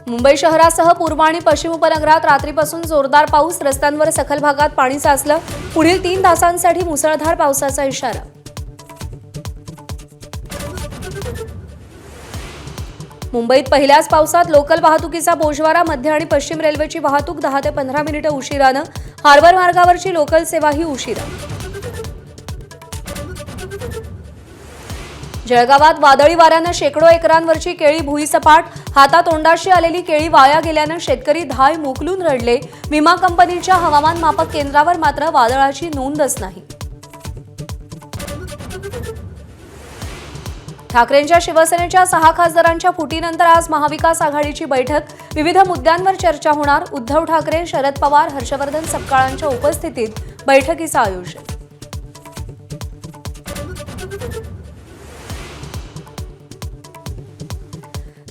मुंबई शहरासह पूर्व आणि पश्चिम उपनगरात रात्रीपासून जोरदार पाऊस, रस्त्यांवर सखल भागात पाणी साचलं. पुढील 3 तासांसाठी मुसळधार पावसाचा इशारा. मुंबईत पहिल्याच पावसात लोकल वाहतुकीचा बोजवारा. मध्य आणि पश्चिम रेल्वेची वाहतूक 10 ते 15 मिनिटे उशिरानं. हार्बर मार्गावरची लोकल सेवाही उशिरा. जळगावात वादळी वाऱ्यानं शेकडो एकरांवरची केळी भुईसपाट. हातातोंडाशी आलेली केळी वाया गेल्यानं शेतकरी धाय मोकलून रडले. विमा कंपनीच्या हवामान मापक केंद्रावर मात्र वादळाची नोंदच नाही. ठाकरेंच्या शिवसेनेच्या 6 खासदारांच्या फुटीनंतर आज महाविकास आघाडीची बैठक. विविध मुद्द्यांवर चर्चा होणार. उद्धव ठाकरे, शरद पवार, हर्षवर्धन सपकाळांच्या उपस्थितीत बैठकीचं आयोजन.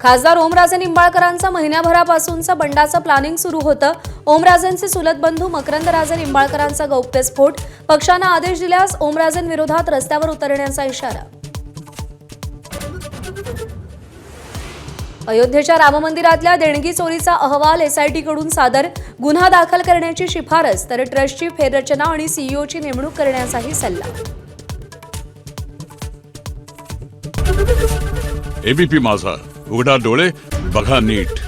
खासदार ओमराजे निंबाळकरांचं महिन्याभरापासूनचं बंडाचं प्लॅनिंग सुरू होतं. ओमराजेंचे चुलत बंधू मकरंदराजे निंबाळकरांचा गौप्यस्फोट. पक्षानं आदेश दिल्यास ओमराजेंविरोधात रस्त्यावर उतरण्याचा इशारा. अयोध्येच्या राममंदिरातल्या देणगी चोरीचा अहवाल एसआयटीकडून सादर. गुन्हा दाखल करण्याची शिफारस, तर ट्रस्टची फेररचना आणि सीईओची नेमणूक करण्याचाही सल्ला. एबीपी माझा, उघडा डोळे बघा नीट.